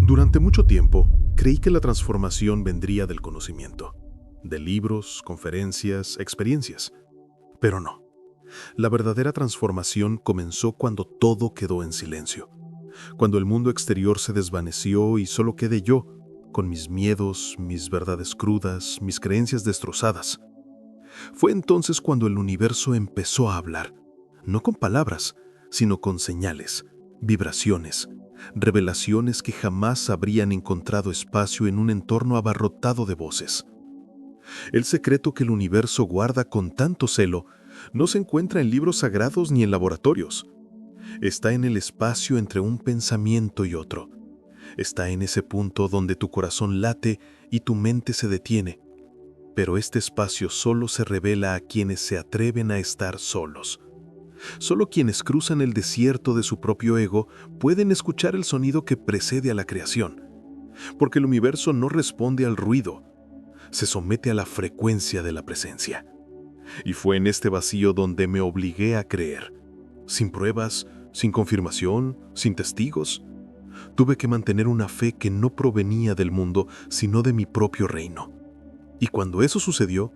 Durante mucho tiempo, creí que la transformación vendría del conocimiento, de libros, conferencias, experiencias. Pero no. La verdadera transformación comenzó cuando todo quedó en silencio, cuando el mundo exterior se desvaneció y solo quedé yo, con mis miedos, mis verdades crudas, mis creencias destrozadas. Fue entonces cuando el universo empezó a hablar, no con palabras, sino con señales, vibraciones, revelaciones que jamás habrían encontrado espacio en un entorno abarrotado de voces. El secreto que el universo guarda con tanto celo no se encuentra en libros sagrados ni en laboratorios. Está en el espacio entre un pensamiento y otro. Está en ese punto donde tu corazón late y tu mente se detiene. Pero este espacio solo se revela a quienes se atreven a estar solos. Solo quienes cruzan el desierto de su propio ego pueden escuchar el sonido que precede a la creación. Porque el universo no responde al ruido, se somete a la frecuencia de la presencia. Y fue en este vacío donde me obligué a creer. Sin pruebas, sin confirmación, sin testigos. Tuve que mantener una fe que no provenía del mundo, sino de mi propio reino. Y cuando eso sucedió,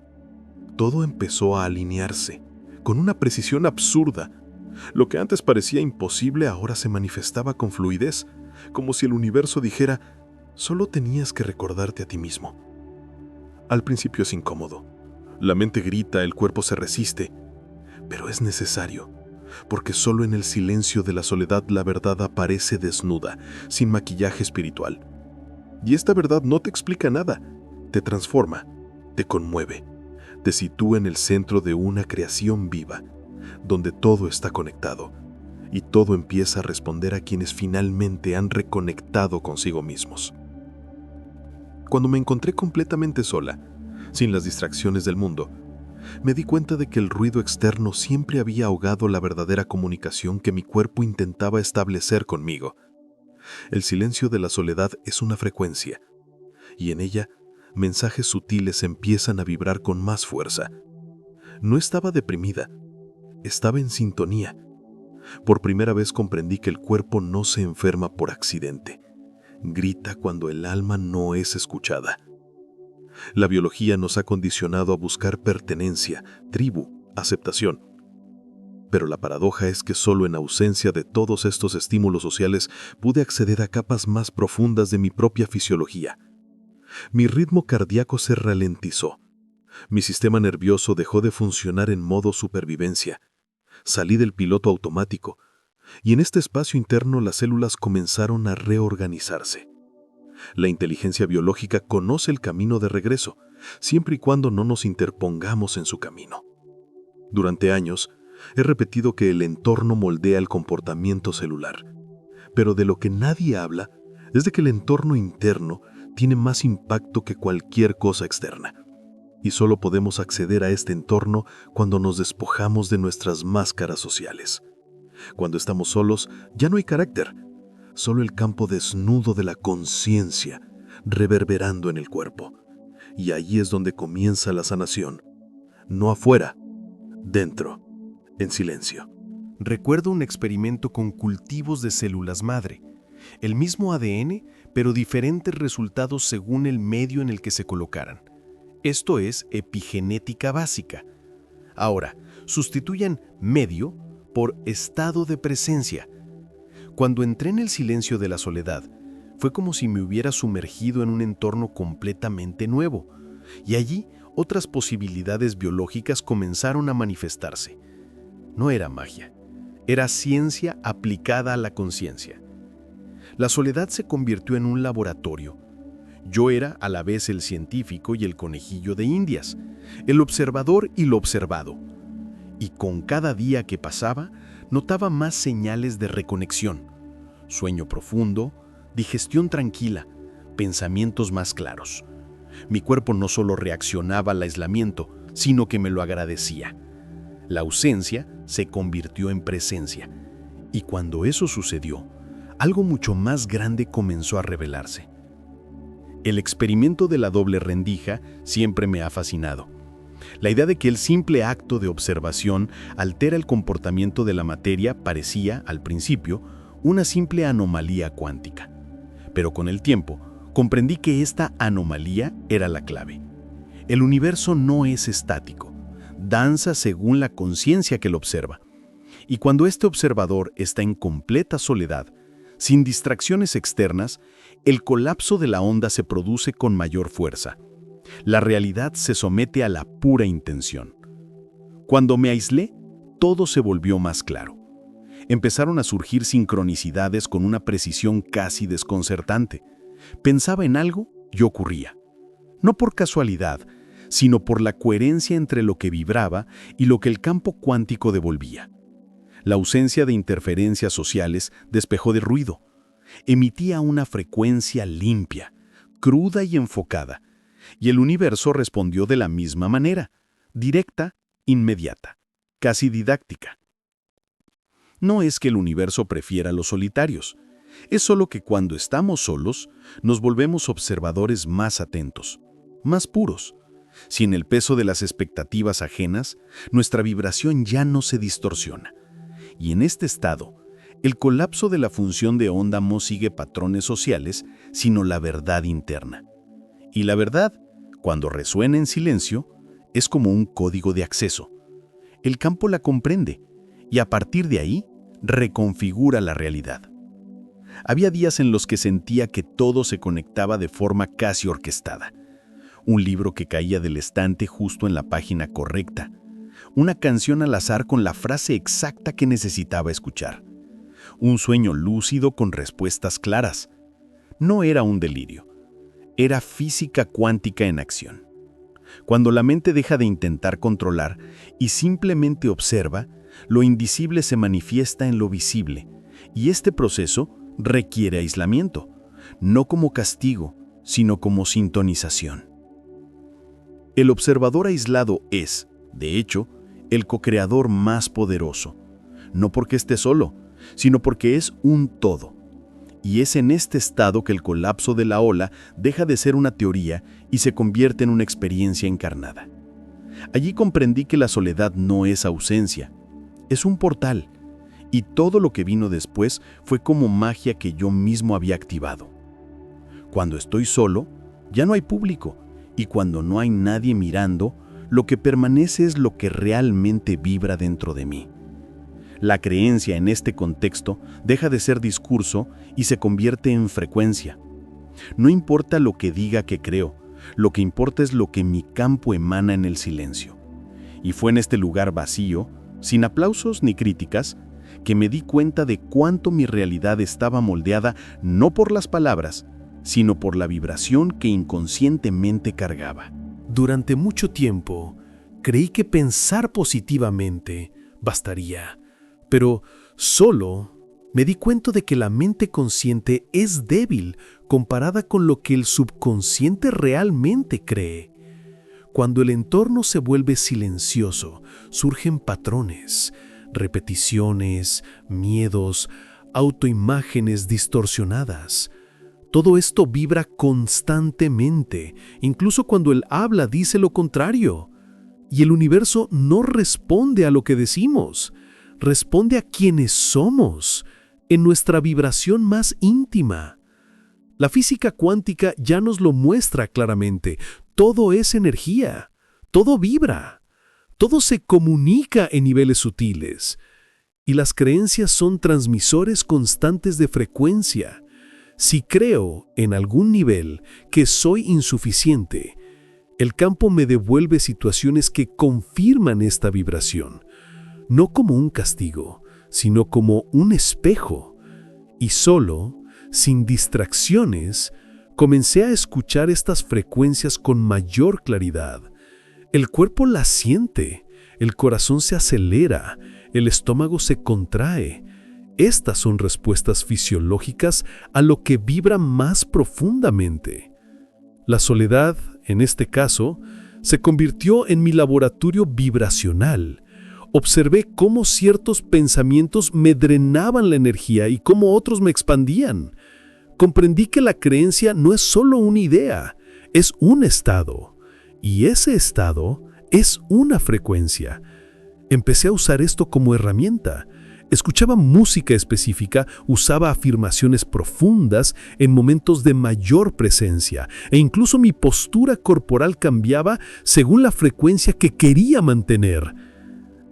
todo empezó a alinearse, con una precisión absurda. Lo que antes parecía imposible ahora se manifestaba con fluidez, como si el universo dijera, solo tenías que recordarte a ti mismo. Al principio es incómodo. La mente grita, el cuerpo se resiste, pero es necesario, porque solo en el silencio de la soledad la verdad aparece desnuda, sin maquillaje espiritual. Y esta verdad no te explica nada, te transforma, te conmueve, te sitúa en el centro de una creación viva, donde todo está conectado, y todo empieza a responder a quienes finalmente han reconectado consigo mismos. Cuando me encontré completamente sola, sin las distracciones del mundo, me di cuenta de que el ruido externo siempre había ahogado la verdadera comunicación que mi cuerpo intentaba establecer conmigo. El silencio de la soledad es una frecuencia, y en ella, mensajes sutiles empiezan a vibrar con más fuerza. No estaba deprimida, estaba en sintonía. Por primera vez comprendí que el cuerpo no se enferma por accidente. Grita cuando el alma no es escuchada. La biología nos ha condicionado a buscar pertenencia, tribu, aceptación. Pero la paradoja es que solo en ausencia de todos estos estímulos sociales pude acceder a capas más profundas de mi propia fisiología. Mi ritmo cardíaco se ralentizó. Mi sistema nervioso dejó de funcionar en modo supervivencia. Salí del piloto automático, y en este espacio interno las células comenzaron a reorganizarse. La inteligencia biológica conoce el camino de regreso, siempre y cuando no nos interpongamos en su camino. Durante años, he repetido que el entorno moldea el comportamiento celular, pero de lo que nadie habla es de que el entorno interno tiene más impacto que cualquier cosa externa, y solo podemos acceder a este entorno cuando nos despojamos de nuestras máscaras sociales. Cuando estamos solos, ya no hay carácter, solo el campo desnudo de la conciencia reverberando en el cuerpo. Y ahí es donde comienza la sanación. No afuera, dentro, en silencio. Recuerdo un experimento con cultivos de células madre. El mismo ADN, pero diferentes resultados según el medio en el que se colocaran. Esto es epigenética básica. Ahora, sustituyan medio por estado de presencia. Cuando entré en el silencio de la soledad, fue como si me hubiera sumergido en un entorno completamente nuevo, y allí otras posibilidades biológicas comenzaron a manifestarse. No era magia, era ciencia aplicada a la conciencia. La soledad se convirtió en un laboratorio. Yo era a la vez el científico y el conejillo de Indias, el observador y lo observado. Y con cada día que pasaba, notaba más señales de reconexión, sueño profundo, digestión tranquila, pensamientos más claros. Mi cuerpo no solo reaccionaba al aislamiento, sino que me lo agradecía. La ausencia se convirtió en presencia, y cuando eso sucedió, algo mucho más grande comenzó a revelarse. El experimento de la doble rendija siempre me ha fascinado. La idea de que el simple acto de observación altera el comportamiento de la materia parecía, al principio, una simple anomalía cuántica. Pero con el tiempo, comprendí que esta anomalía era la clave. El universo no es estático, danza según la conciencia que lo observa. Y cuando este observador está en completa soledad, sin distracciones externas, el colapso de la onda se produce con mayor fuerza. La realidad se somete a la pura intención. Cuando me aislé, todo se volvió más claro. Empezaron a surgir sincronicidades con una precisión casi desconcertante. Pensaba en algo y ocurría. No por casualidad, sino por la coherencia entre lo que vibraba y lo que el campo cuántico devolvía. La ausencia de interferencias sociales despejó de ruido. Emitía una frecuencia limpia, cruda y enfocada, y el universo respondió de la misma manera, directa, inmediata, casi didáctica. No es que el universo prefiera a los solitarios, es solo que cuando estamos solos, nos volvemos observadores más atentos, más puros. Sin el peso de las expectativas ajenas, nuestra vibración ya no se distorsiona. Y en este estado, el colapso de la función de onda no sigue patrones sociales, sino la verdad interna. Y la verdad, cuando resuena en silencio, es como un código de acceso. El campo la comprende y a partir de ahí reconfigura la realidad. Había días en los que sentía que todo se conectaba de forma casi orquestada. Un libro que caía del estante justo en la página correcta. Una canción al azar con la frase exacta que necesitaba escuchar. Un sueño lúcido con respuestas claras. No era un delirio. Era física cuántica en acción. Cuando la mente deja de intentar controlar y simplemente observa, lo invisible se manifiesta en lo visible, y este proceso requiere aislamiento, no como castigo, sino como sintonización. El observador aislado es, de hecho, el co-creador más poderoso, no porque esté solo, sino porque es un todo. Y es en este estado que el colapso de la ola deja de ser una teoría y se convierte en una experiencia encarnada. Allí comprendí que la soledad no es ausencia, es un portal, y todo lo que vino después fue como magia que yo mismo había activado. Cuando estoy solo, ya no hay público, y cuando no hay nadie mirando, lo que permanece es lo que realmente vibra dentro de mí. La creencia en este contexto deja de ser discurso y se convierte en frecuencia. No importa lo que diga que creo, lo que importa es lo que mi campo emana en el silencio. Y fue en este lugar vacío, sin aplausos ni críticas, que me di cuenta de cuánto mi realidad estaba moldeada no por las palabras, sino por la vibración que inconscientemente cargaba. Durante mucho tiempo, creí que pensar positivamente bastaría, pero solo me di cuenta de que la mente consciente es débil comparada con lo que el subconsciente realmente cree. Cuando el entorno se vuelve silencioso, surgen patrones, repeticiones, miedos, autoimágenes distorsionadas. Todo esto vibra constantemente, incluso cuando el habla dice lo contrario. Y el universo no responde a lo que decimos, responde a quienes somos, en nuestra vibración más íntima. La física cuántica ya nos lo muestra claramente. Todo es energía, todo vibra, todo se comunica en niveles sutiles. Y las creencias son transmisores constantes de frecuencia. Si creo, en algún nivel, que soy insuficiente, el campo me devuelve situaciones que confirman esta vibración, no como un castigo, sino como un espejo. Y solo, sin distracciones, comencé a escuchar estas frecuencias con mayor claridad. El cuerpo las siente, el corazón se acelera, el estómago se contrae. Estas son respuestas fisiológicas a lo que vibra más profundamente. La soledad, en este caso, se convirtió en mi laboratorio vibracional. Observé cómo ciertos pensamientos me drenaban la energía y cómo otros me expandían. Comprendí que la creencia no es solo una idea, es un estado. Y ese estado es una frecuencia. Empecé a usar esto como herramienta. Escuchaba música específica, usaba afirmaciones profundas en momentos de mayor presencia, e incluso mi postura corporal cambiaba según la frecuencia que quería mantener.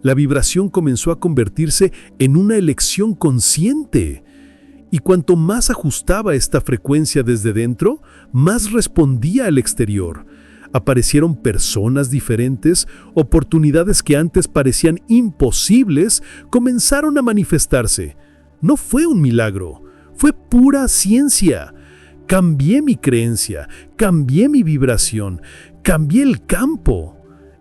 La vibración comenzó a convertirse en una elección consciente. Y cuanto más ajustaba esta frecuencia desde dentro, más respondía al exterior. Aparecieron personas diferentes, oportunidades que antes parecían imposibles, comenzaron a manifestarse. No fue un milagro, fue pura ciencia. Cambié mi creencia, cambié mi vibración, cambié el campo.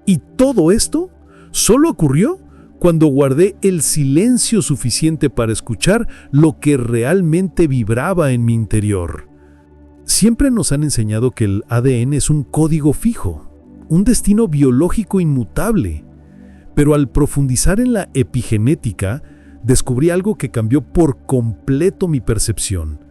Y todo esto solo ocurrió cuando guardé el silencio suficiente para escuchar lo que realmente vibraba en mi interior. Siempre nos han enseñado que el ADN es un código fijo, un destino biológico inmutable. Pero al profundizar en la epigenética, descubrí algo que cambió por completo mi percepción.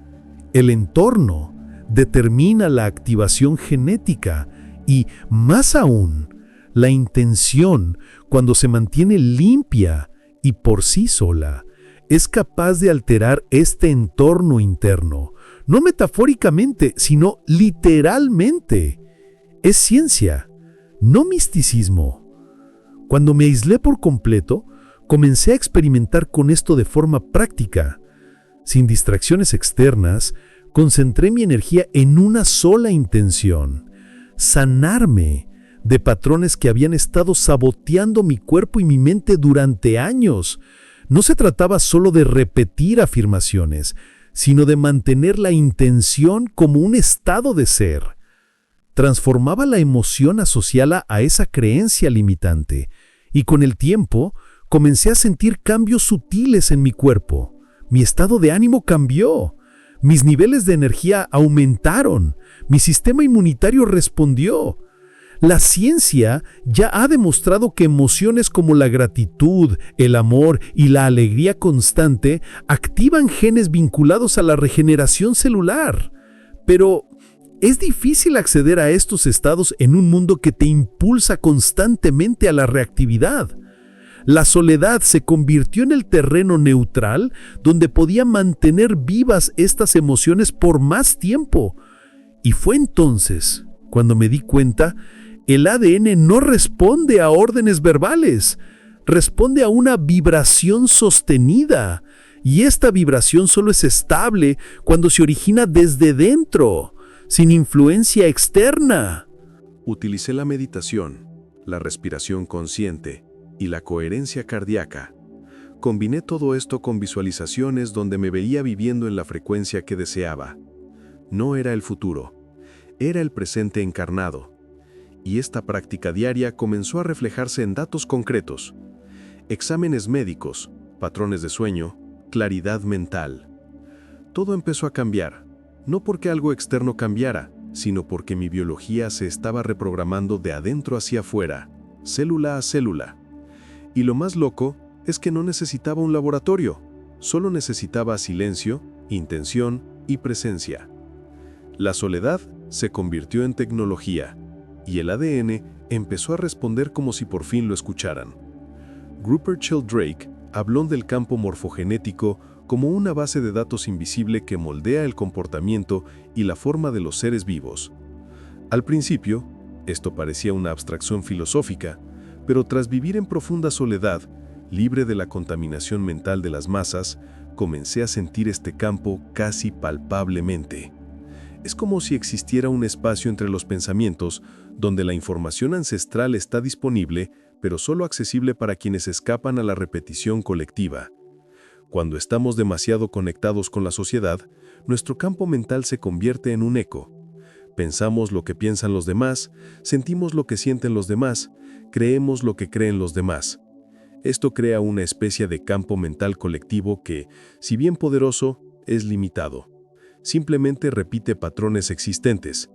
El entorno determina la activación genética y, más aún, la intención, cuando se mantiene limpia y por sí sola, es capaz de alterar este entorno interno. No metafóricamente, sino literalmente. Es ciencia, no misticismo. Cuando me aislé por completo, comencé a experimentar con esto de forma práctica. Sin distracciones externas, concentré mi energía en una sola intención: sanarme de patrones que habían estado saboteando mi cuerpo y mi mente durante años. No se trataba solo de repetir afirmaciones, sino de mantener la intención como un estado de ser. Transformaba la emoción asociada a esa creencia limitante, y con el tiempo comencé a sentir cambios sutiles en mi cuerpo. Mi estado de ánimo cambió, mis niveles de energía aumentaron, mi sistema inmunitario respondió. La ciencia ya ha demostrado que emociones como la gratitud, el amor y la alegría constante activan genes vinculados a la regeneración celular. Pero es difícil acceder a estos estados en un mundo que te impulsa constantemente a la reactividad. La soledad se convirtió en el terreno neutral donde podía mantener vivas estas emociones por más tiempo. Y fue entonces cuando me di cuenta: el ADN no responde a órdenes verbales, responde a una vibración sostenida. Y esta vibración solo es estable cuando se origina desde dentro, sin influencia externa. Utilicé la meditación, la respiración consciente y la coherencia cardíaca. Combiné todo esto con visualizaciones donde me veía viviendo en la frecuencia que deseaba. No era el futuro, era el presente encarnado. Y esta práctica diaria comenzó a reflejarse en datos concretos: exámenes médicos, patrones de sueño, claridad mental. Todo empezó a cambiar, no porque algo externo cambiara, sino porque mi biología se estaba reprogramando de adentro hacia afuera, célula a célula. Y lo más loco es que no necesitaba un laboratorio, solo necesitaba silencio, intención y presencia. La soledad se convirtió en tecnología, y el ADN empezó a responder como si por fin lo escucharan. Rupert Sheldrake habló del campo morfogenético como una base de datos invisible que moldea el comportamiento y la forma de los seres vivos. Al principio, esto parecía una abstracción filosófica, pero tras vivir en profunda soledad, libre de la contaminación mental de las masas, comencé a sentir este campo casi palpablemente. Es como si existiera un espacio entre los pensamientos donde la información ancestral está disponible, pero solo accesible para quienes escapan a la repetición colectiva. Cuando estamos demasiado conectados con la sociedad, nuestro campo mental se convierte en un eco. Pensamos lo que piensan los demás, sentimos lo que sienten los demás, creemos lo que creen los demás. Esto crea una especie de campo mental colectivo que, si bien poderoso, es limitado. Simplemente repite patrones existentes.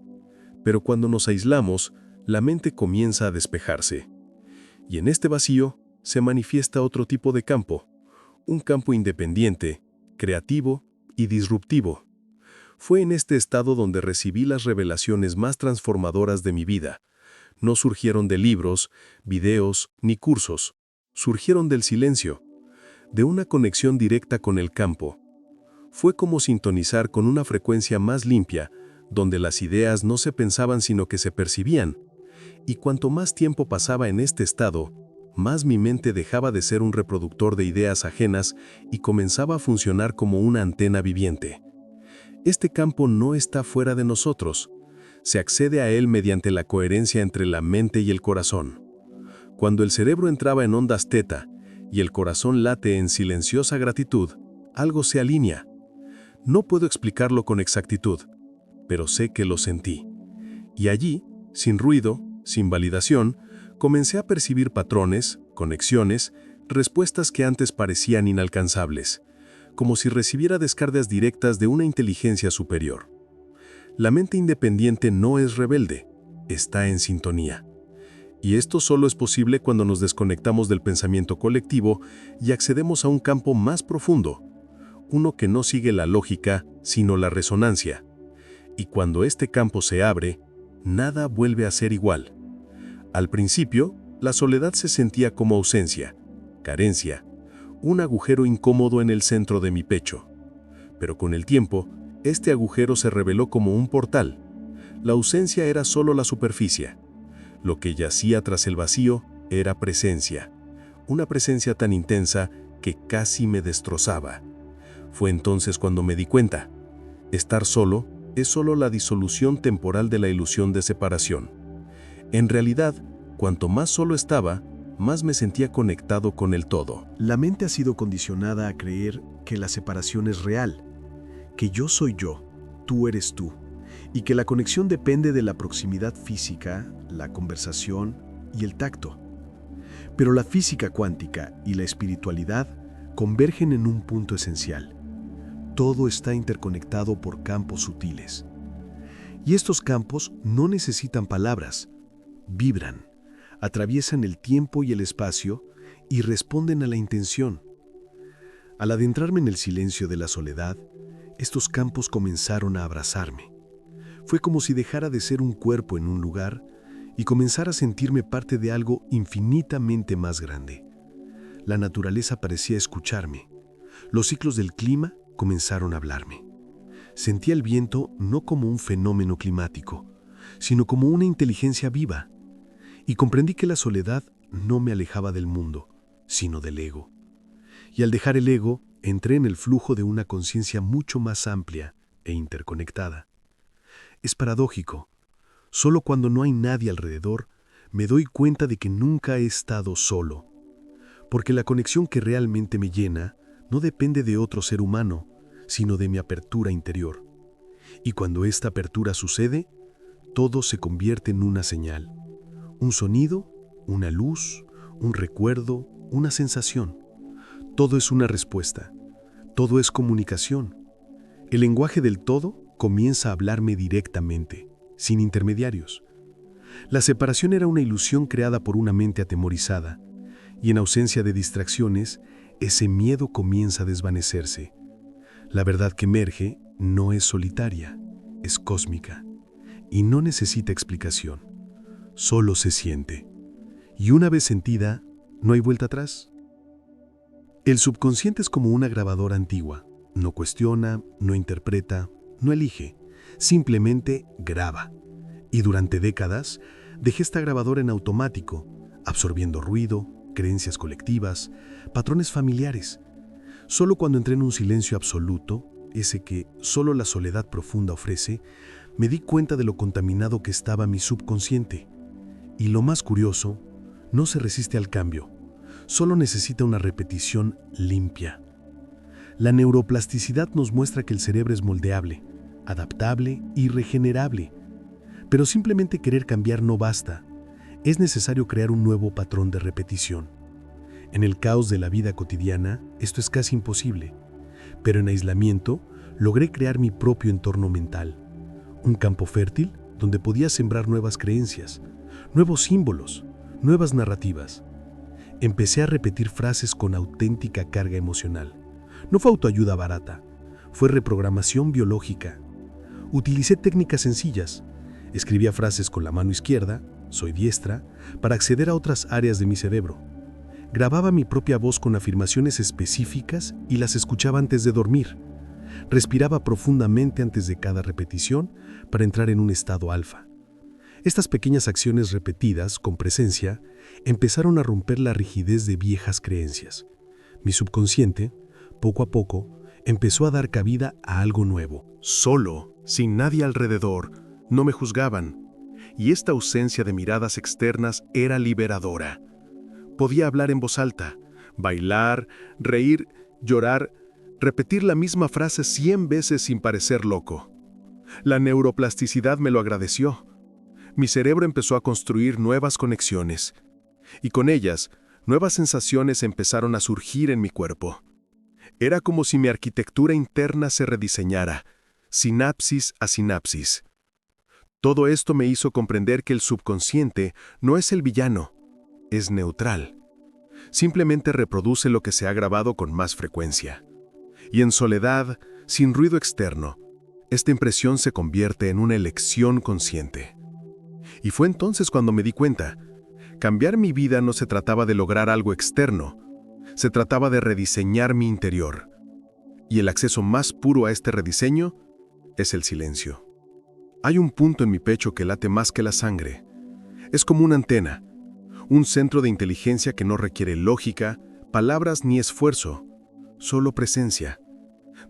Pero cuando nos aislamos, la mente comienza a despejarse. Y en este vacío se manifiesta otro tipo de campo, un campo independiente, creativo y disruptivo. Fue en este estado donde recibí las revelaciones más transformadoras de mi vida. No surgieron de libros, videos ni cursos. Surgieron del silencio, de una conexión directa con el campo. Fue como sintonizar con una frecuencia más limpia, donde las ideas no se pensaban sino que se percibían. Y cuanto más tiempo pasaba en este estado, más mi mente dejaba de ser un reproductor de ideas ajenas y comenzaba a funcionar como una antena viviente. Este campo no está fuera de nosotros. Se accede a él mediante la coherencia entre la mente y el corazón. Cuando el cerebro entraba en ondas teta y el corazón late en silenciosa gratitud, algo se alinea. No puedo explicarlo con exactitud, pero sé que lo sentí. Y allí, sin ruido, sin validación, comencé a percibir patrones, conexiones, respuestas que antes parecían inalcanzables, como si recibiera descargas directas de una inteligencia superior. La mente independiente no es rebelde, está en sintonía. Y esto solo es posible cuando nos desconectamos del pensamiento colectivo y accedemos a un campo más profundo, uno que no sigue la lógica, sino la resonancia. Y cuando este campo se abre, nada vuelve a ser igual. Al principio, la soledad se sentía como ausencia, carencia, un agujero incómodo en el centro de mi pecho. Pero con el tiempo, este agujero se reveló como un portal. La ausencia era solo la superficie. Lo que yacía tras el vacío era presencia, una presencia tan intensa que casi me destrozaba. Fue entonces cuando me di cuenta. Estar solo es solo la disolución temporal de la ilusión de separación. En realidad, cuanto más solo estaba, más me sentía conectado con el todo. La mente ha sido condicionada a creer que la separación es real, que yo soy yo, tú eres tú, y que la conexión depende de la proximidad física, la conversación y el tacto. Pero la física cuántica y la espiritualidad convergen en un punto esencial. Todo está interconectado por campos sutiles. Y estos campos no necesitan palabras, vibran, atraviesan el tiempo y el espacio y responden a la intención. Al adentrarme en el silencio de la soledad, estos campos comenzaron a abrazarme. Fue como si dejara de ser un cuerpo en un lugar y comenzara a sentirme parte de algo infinitamente más grande. La naturaleza parecía escucharme. Los ciclos del clima comenzaron a hablarme. Sentía el viento no como un fenómeno climático, sino como una inteligencia viva. Y comprendí que la soledad no me alejaba del mundo, sino del ego. Y al dejar el ego, entré en el flujo de una conciencia mucho más amplia e interconectada. Es paradójico. Solo cuando no hay nadie alrededor, me doy cuenta de que nunca he estado solo. Porque la conexión que realmente me llena no depende de otro ser humano, sino de mi apertura interior. Y cuando esta apertura sucede, todo se convierte en una señal. Un sonido, una luz, un recuerdo, una sensación. Todo es una respuesta. Todo es comunicación. El lenguaje del todo comienza a hablarme directamente, sin intermediarios. La separación era una ilusión creada por una mente atemorizada, y en ausencia de distracciones, ese miedo comienza a desvanecerse. La verdad que emerge no es solitaria, es cósmica, y no necesita explicación. Solo se siente. Y una vez sentida, no hay vuelta atrás. El subconsciente es como una grabadora antigua. No cuestiona, no interpreta, no elige. Simplemente graba. Y durante décadas, dejé esta grabadora en automático, absorbiendo ruido, creencias colectivas, patrones familiares. Solo cuando entré en un silencio absoluto, ese que solo la soledad profunda ofrece, me di cuenta de lo contaminado que estaba mi subconsciente. Y lo más curioso, no se resiste al cambio, solo necesita una repetición limpia. La neuroplasticidad nos muestra que el cerebro es moldeable, adaptable y regenerable. Pero simplemente querer cambiar no basta. Es necesario crear un nuevo patrón de repetición. En el caos de la vida cotidiana, esto es casi imposible. Pero en aislamiento, logré crear mi propio entorno mental. Un campo fértil donde podía sembrar nuevas creencias, nuevos símbolos, nuevas narrativas. Empecé a repetir frases con auténtica carga emocional. No fue autoayuda barata, fue reprogramación biológica. Utilicé técnicas sencillas. Escribía frases con la mano izquierda, soy diestra, para acceder a otras áreas de mi cerebro. Grababa mi propia voz con afirmaciones específicas y las escuchaba antes de dormir. Respiraba profundamente antes de cada repetición para entrar en un estado alfa. Estas pequeñas acciones repetidas, con presencia, empezaron a romper la rigidez de viejas creencias. Mi subconsciente, poco a poco, empezó a dar cabida a algo nuevo. Solo, sin nadie alrededor, no me juzgaban, y esta ausencia de miradas externas era liberadora. Podía hablar en voz alta, bailar, reír, llorar, repetir la misma frase 100 veces sin parecer loco. La neuroplasticidad me lo agradeció. Mi cerebro empezó a construir nuevas conexiones, y con ellas, nuevas sensaciones empezaron a surgir en mi cuerpo. Era como si mi arquitectura interna se rediseñara, sinapsis a sinapsis. Todo esto me hizo comprender que el subconsciente no es el villano, es neutral. Simplemente reproduce lo que se ha grabado con más frecuencia. Y en soledad, sin ruido externo, esta impresión se convierte en una elección consciente. Y fue entonces cuando me di cuenta, cambiar mi vida no se trataba de lograr algo externo, se trataba de rediseñar mi interior. Y el acceso más puro a este rediseño es el silencio. Hay un punto en mi pecho que late más que la sangre. Es como una antena, un centro de inteligencia que no requiere lógica, palabras ni esfuerzo, solo presencia.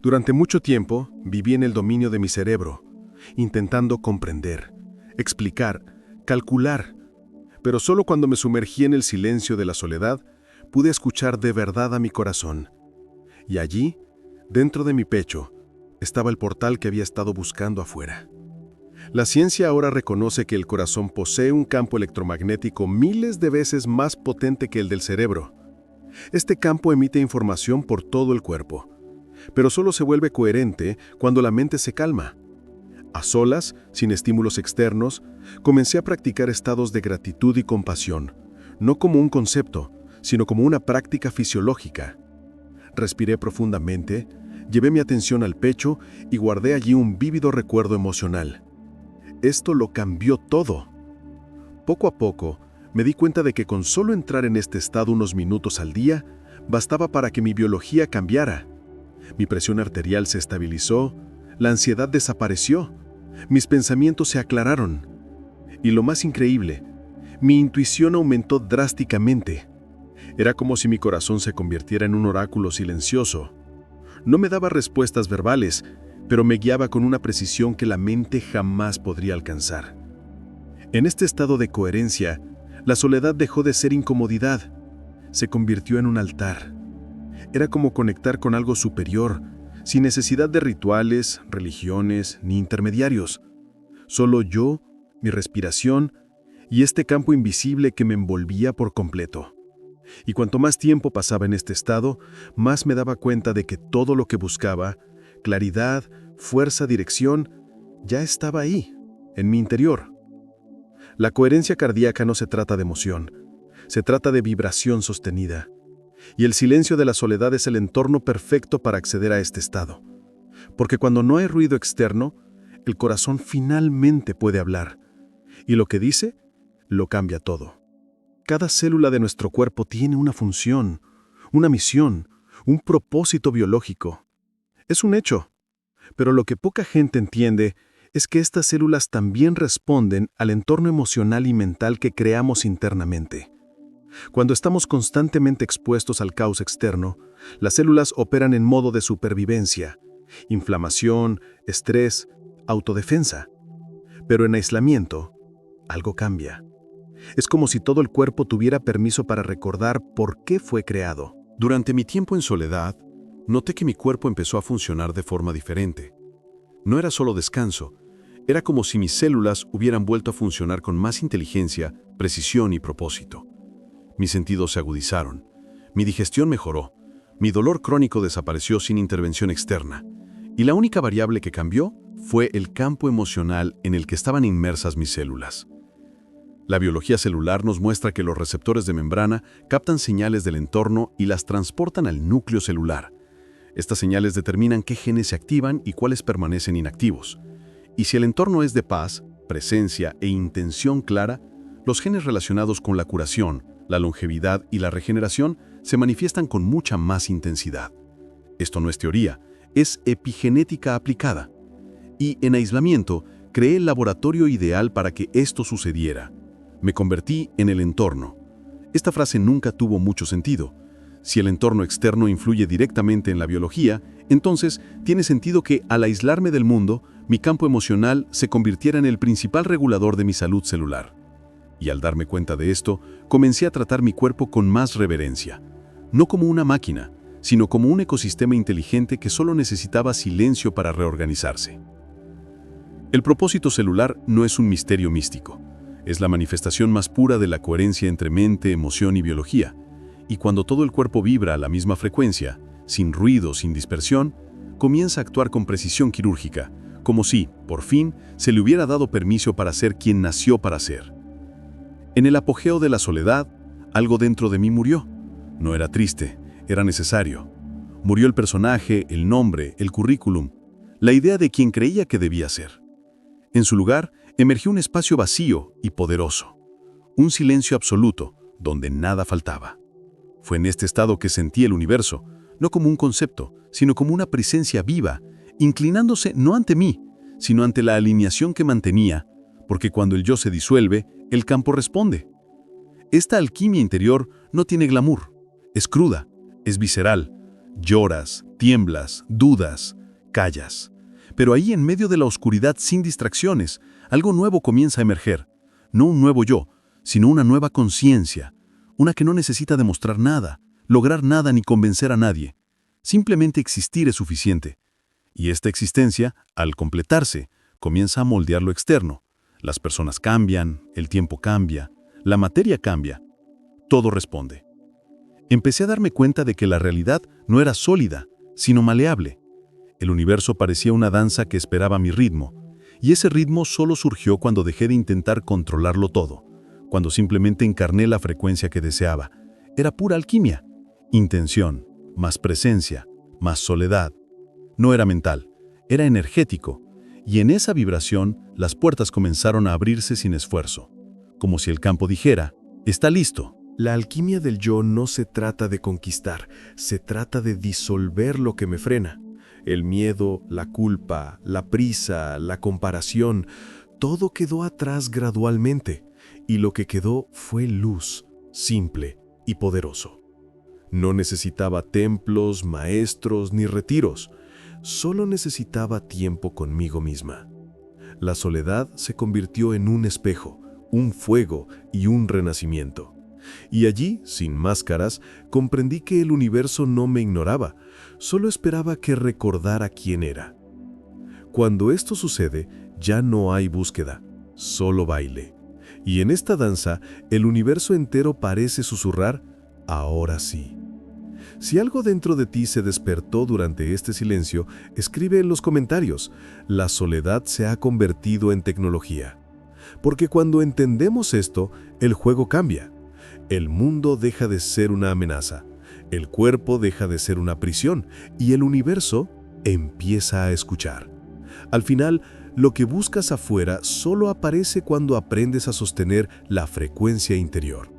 Durante mucho tiempo viví en el dominio de mi cerebro, intentando comprender, explicar, calcular, pero solo cuando me sumergí en el silencio de la soledad, pude escuchar de verdad a mi corazón. Y allí, dentro de mi pecho, estaba el portal que había estado buscando afuera. La ciencia ahora reconoce que el corazón posee un campo electromagnético miles de veces más potente que el del cerebro. Este campo emite información por todo el cuerpo, pero solo se vuelve coherente cuando la mente se calma. A solas, sin estímulos externos, comencé a practicar estados de gratitud y compasión, no como un concepto, sino como una práctica fisiológica. Respiré profundamente, llevé mi atención al pecho y guardé allí un vívido recuerdo emocional. Esto lo cambió todo. Poco a poco, me di cuenta de que con solo entrar en este estado unos minutos al día, bastaba para que mi biología cambiara. Mi presión arterial se estabilizó, la ansiedad desapareció, mis pensamientos se aclararon. Y lo más increíble, mi intuición aumentó drásticamente. Era como si mi corazón se convirtiera en un oráculo silencioso. No me daba respuestas verbales, pero me guiaba con una precisión que la mente jamás podría alcanzar. En este estado de coherencia, la soledad dejó de ser incomodidad, se convirtió en un altar. Era como conectar con algo superior, sin necesidad de rituales, religiones ni intermediarios. Solo yo, mi respiración y este campo invisible que me envolvía por completo. Y cuanto más tiempo pasaba en este estado, más me daba cuenta de que todo lo que buscaba, claridad, fuerza, dirección, ya estaba ahí, en mi interior. La coherencia cardíaca no se trata de emoción, se trata de vibración sostenida. Y el silencio de la soledad es el entorno perfecto para acceder a este estado. Porque cuando no hay ruido externo, el corazón finalmente puede hablar. Y lo que dice, lo cambia todo. Cada célula de nuestro cuerpo tiene una función, una misión, un propósito biológico. Es un hecho. Pero lo que poca gente entiende es que estas células también responden al entorno emocional y mental que creamos internamente. Cuando estamos constantemente expuestos al caos externo, las células operan en modo de supervivencia, inflamación, estrés, autodefensa. Pero en aislamiento, algo cambia. Es como si todo el cuerpo tuviera permiso para recordar por qué fue creado. Durante mi tiempo en soledad, noté que mi cuerpo empezó a funcionar de forma diferente. No era solo descanso, era como si mis células hubieran vuelto a funcionar con más inteligencia, precisión y propósito. Mis sentidos se agudizaron, mi digestión mejoró, mi dolor crónico desapareció sin intervención externa, y la única variable que cambió fue el campo emocional en el que estaban inmersas mis células. La biología celular nos muestra que los receptores de membrana captan señales del entorno y las transportan al núcleo celular. Estas señales determinan qué genes se activan y cuáles permanecen inactivos. Y si el entorno es de paz, presencia e intención clara, los genes relacionados con la curación, la longevidad y la regeneración se manifiestan con mucha más intensidad. Esto no es teoría, es epigenética aplicada. Y en aislamiento, creé el laboratorio ideal para que esto sucediera. Me convertí en el entorno. Esta frase nunca tuvo mucho sentido. Si el entorno externo influye directamente en la biología, entonces tiene sentido que, al aislarme del mundo, mi campo emocional se convirtiera en el principal regulador de mi salud celular. Y al darme cuenta de esto, comencé a tratar mi cuerpo con más reverencia. No como una máquina, sino como un ecosistema inteligente que solo necesitaba silencio para reorganizarse. El propósito celular no es un misterio místico. Es la manifestación más pura de la coherencia entre mente, emoción y biología. Y cuando todo el cuerpo vibra a la misma frecuencia, sin ruido, sin dispersión, comienza a actuar con precisión quirúrgica, como si, por fin, se le hubiera dado permiso para ser quien nació para ser. En el apogeo de la soledad, algo dentro de mí murió. No era triste, era necesario. Murió el personaje, el nombre, el currículum, la idea de quien creía que debía ser. En su lugar, emergió un espacio vacío y poderoso. Un silencio absoluto, donde nada faltaba. Fue en este estado que sentí el universo, no como un concepto, sino como una presencia viva, inclinándose no ante mí, sino ante la alineación que mantenía, porque cuando el yo se disuelve, el campo responde. Esta alquimia interior no tiene glamour, es cruda, es visceral. Lloras, tiemblas, dudas, callas. Pero ahí, en medio de la oscuridad sin distracciones, algo nuevo comienza a emerger. No un nuevo yo, sino una nueva conciencia, una que no necesita demostrar nada, lograr nada ni convencer a nadie. Simplemente existir es suficiente. Y esta existencia, al completarse, comienza a moldear lo externo. Las personas cambian, el tiempo cambia, la materia cambia. Todo responde. Empecé a darme cuenta de que la realidad no era sólida, sino maleable. El universo parecía una danza que esperaba mi ritmo, y ese ritmo solo surgió cuando dejé de intentar controlarlo todo, cuando simplemente encarné la frecuencia que deseaba. Era pura alquimia, intención, más presencia, más soledad. No era mental, era energético, y en esa vibración las puertas comenzaron a abrirse sin esfuerzo, como si el campo dijera, está listo. La alquimia del yo no se trata de conquistar, se trata de disolver lo que me frena. El miedo, la culpa, la prisa, la comparación, todo quedó atrás gradualmente, y lo que quedó fue luz, simple y poderoso. No necesitaba templos, maestros ni retiros, solo necesitaba tiempo conmigo misma. La soledad se convirtió en un espejo, un fuego y un renacimiento. Y allí, sin máscaras, comprendí que el universo no me ignoraba, solo esperaba que recordara quién era. Cuando esto sucede, ya no hay búsqueda, solo baile. Y en esta danza, el universo entero parece susurrar, ahora sí. Si algo dentro de ti se despertó durante este silencio, escribe en los comentarios, la soledad se ha convertido en tecnología. Porque cuando entendemos esto, el juego cambia. El mundo deja de ser una amenaza, el cuerpo deja de ser una prisión y el universo empieza a escuchar. Al final, lo que buscas afuera solo aparece cuando aprendes a sostener la frecuencia interior.